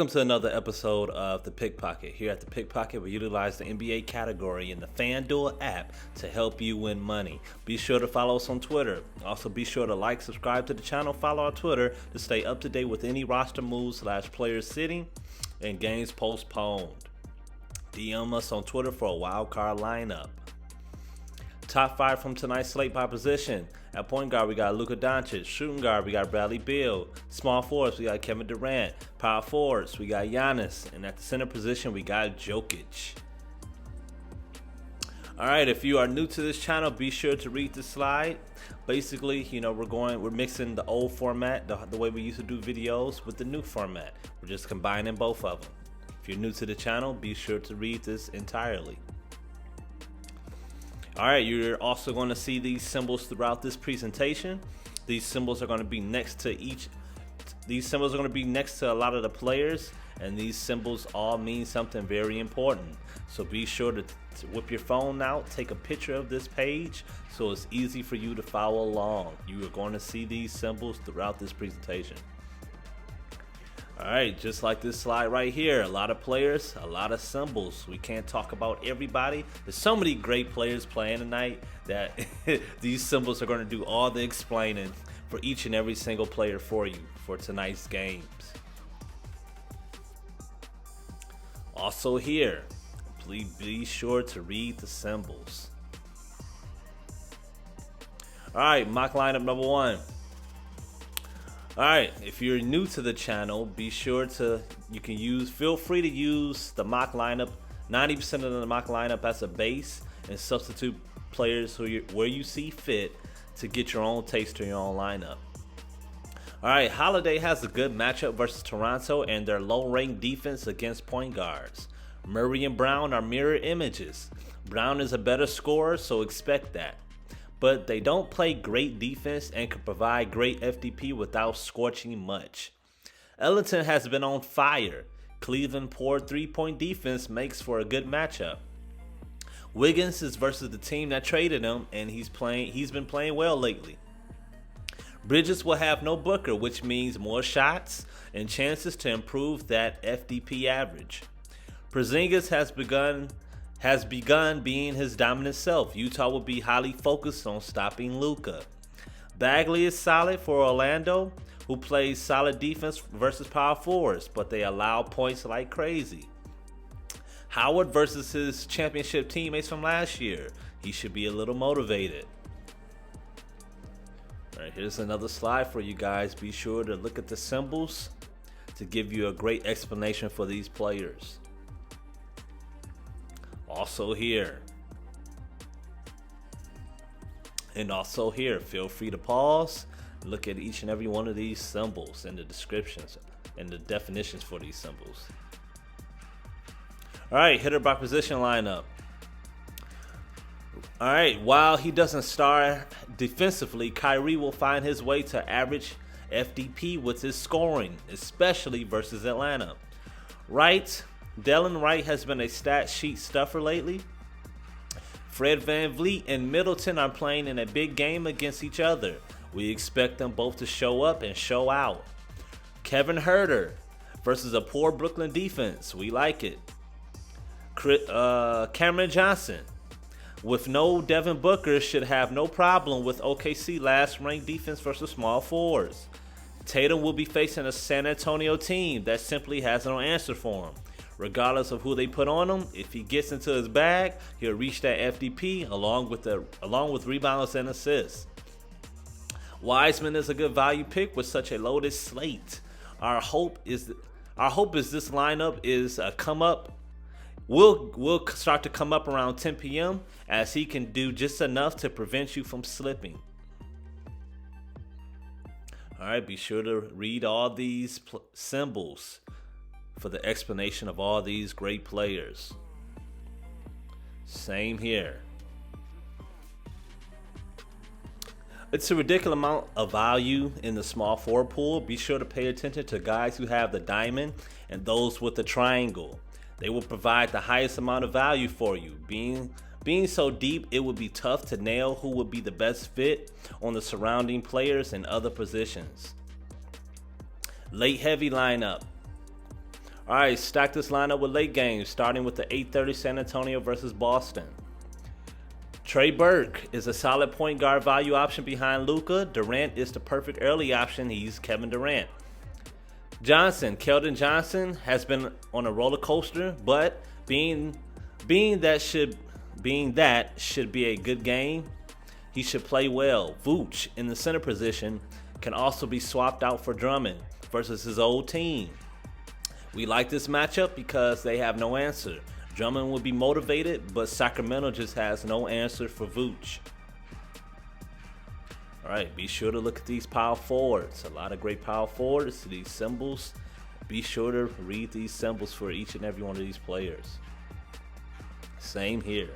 Welcome to another episode of The Pickpocket. Here at The Pickpocket, we utilize the NBA category in the Fanduel app to help you win money. Be sure to follow us on Twitter. Also, be sure to like, subscribe to the channel, follow our Twitter to stay up to date with any roster moves / players sitting and games postponed. DM us on Twitter for a wild card lineup. Top 5 from tonight's slate by position. At point guard, we got Luka Doncic. Shooting guard, we got Bradley Beal. Small forwards, we got Kevin Durant. Power forwards, we got Giannis. And at the center position, we got Jokic. Alright, if you are new to this channel, be sure to read the slide. Basically, we're mixing the old format, the way we used to do videos, with the new format. We're just combining both of them. If you're new to the channel, be sure to read this entirely. Alright, you're also going to see these symbols throughout this presentation. These symbols are going to be next to a lot of the players, and these symbols all mean something very important. So be sure to whip your phone out, take a picture of this page so it's easy for you to follow along. You are going to see these symbols throughout this presentation. Alright, just like this slide right here, a lot of players, a lot of symbols. We can't talk about everybody. There's so many great players playing tonight that these symbols are going to do all the explaining for each and every single player for you for tonight's games. Also here, please be sure to read the symbols. Alright, mock lineup number 1. Alright, if you're new to the channel, be sure to, feel free to use the mock lineup, 90% of the mock lineup as a base, and substitute players where you see fit to get your own taste to your own lineup. Alright, Holiday has a good matchup versus Toronto and their low-ranked defense against point guards. Murray and Brown are mirror images. Brown is a better scorer, so expect that. But they don't play great defense and can provide great FDP without scorching much. Ellington has been on fire. Cleveland poor three-point defense makes for a good matchup. Wiggins is versus the team that traded him, and he's been playing well lately. Bridges will have no Booker, which means more shots and chances to improve that FDP average. Porzingis has begun being his dominant self. Utah will be highly focused on stopping Luka. Bagley is solid for Orlando, who plays solid defense versus power forwards, but they allow points like crazy. Howard versus his championship teammates from last year. He should be a little motivated. All right, here's another slide for you guys. Be sure to look at the symbols to give you a great explanation for these players. Also here, feel free to pause, look at each and every one of these symbols and the descriptions and the definitions for these symbols. Alright, hitter by position lineup. Alright, while he doesn't star defensively, Kyrie will find his way to average FDP with his scoring, especially versus Atlanta. Delon Wright has been a stat sheet stuffer lately. Fred VanVleet and Middleton are playing in a big game against each other. We expect them both to show up and show out. Kevin Huerter versus a poor Brooklyn defense. We like it. Cameron Johnson with no Devin Booker should have no problem with OKC last ranked defense versus small forwards. Tatum will be facing a San Antonio team that simply has no answer for him. Regardless of who they put on him, if he gets into his bag, he'll reach that FDP along with rebounds and assists. Wiseman is a good value pick with such a loaded slate. Our hope is this lineup is a come up. Will start to come up around 10 p.m. as he can do just enough to prevent you from slipping. All right, be sure to read all these symbols for the explanation of all these great players. Same here. It's a ridiculous amount of value in the small forward pool. Be sure to pay attention to guys who have the diamond and those with the triangle. They will provide the highest amount of value for you. Being so deep, it would be tough to nail who would be the best fit on the surrounding players and other positions. Late heavy lineup. All right, stack this lineup with late games, starting with the 8:30 San Antonio versus Boston. Trey Burke is a solid point guard value option behind Luka. Durant is the perfect early option. He's Kevin Durant. Keldon Johnson has been on a roller coaster, but being that should be a good game, he should play well. Vooch in the center position can also be swapped out for Drummond versus his old team. We like this matchup because they have no answer. Drummond would be motivated, but Sacramento just has no answer for Vooch. All right, be sure to look at these power forwards. A lot of great power forwards. These symbols. Be sure to read these symbols for each and every one of these players. Same here.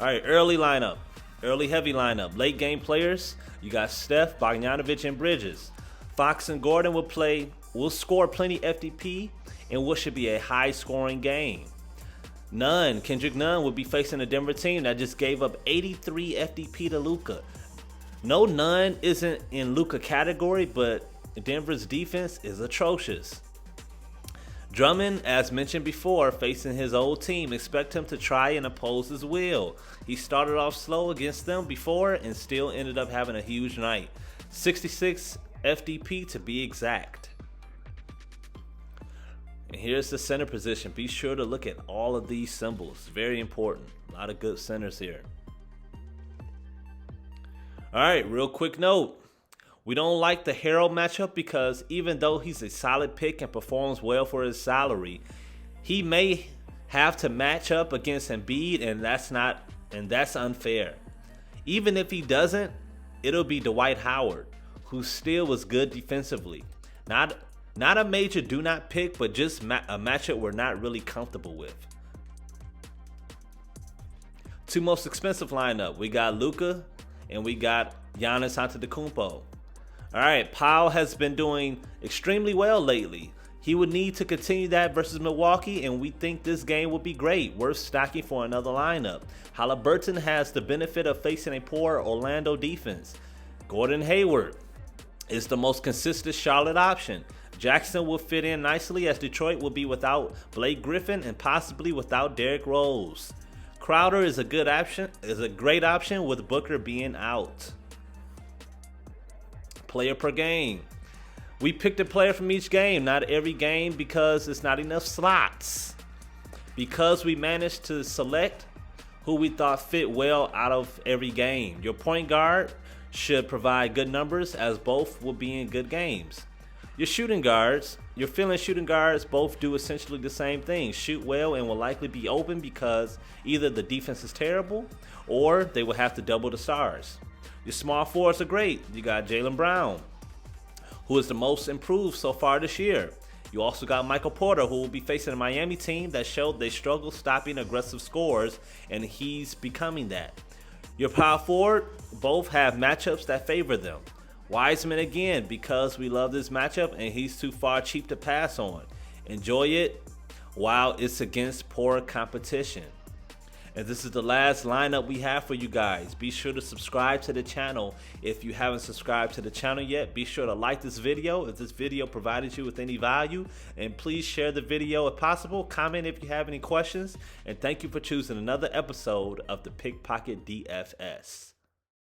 All right, early lineup. Early heavy lineup. Late game players. You got Steph, Bogdanovic, and Bridges. Fox and Gordon will score plenty FDP in what should be a high-scoring game. Kendrick Nunn will be facing a Denver team that just gave up 83 FDP to Luka. No, Nunn isn't in Luka category, but Denver's defense is atrocious. Drummond, as mentioned before, facing his old team, expect him to try and oppose his will. He started off slow against them before and still ended up having a huge night. 66 FDP to be exact. And here's the center position. Be sure to look at all of these symbols. Very important. A lot of good centers here. All right, real quick note. We don't like the Harold matchup because even though he's a solid pick and performs well for his salary, he may have to match up against Embiid, and that's unfair. Even if he doesn't, it'll be Dwight Howard, who still was good defensively. Not a major do not pick, but just a matchup we're not really comfortable with. Two most expensive lineup. We got Luka and we got Giannis Antetokounmpo. All right, Powell has been doing extremely well lately. He would need to continue that versus Milwaukee, and we think this game will be great. Worth stacking for another lineup. Halliburton has the benefit of facing a poor Orlando defense. Gordon Hayward is the most consistent Charlotte option. Jackson will fit in nicely as Detroit will be without Blake Griffin and possibly without Derrick Rose. Crowder is a great option with Booker being out. Player per game. We picked a player from each game, not every game because it's not enough slots. Because we managed to select who we thought fit well out of every game. Your point guard should provide good numbers as both will be in good games. Your shooting guards, your fill-in shooting guards both do essentially the same thing. Shoot well and will likely be open because either the defense is terrible or they will have to double the stars. Your small forwards are great. You got Jaylen Brown, who is the most improved so far this year. You also got Michael Porter, who will be facing a Miami team that showed they struggle stopping aggressive scores, and he's becoming that. Your power forward both have matchups that favor them. Wiseman again, because we love this matchup and he's too far cheap to pass on. Enjoy it while it's against poor competition. And this is the last lineup we have for you guys. Be sure to subscribe to the channel if you haven't subscribed to the channel yet. Be sure to like this video if this video provided you with any value. And please share the video if possible. Comment if you have any questions. And thank you for choosing another episode of the Pickpocket DFS.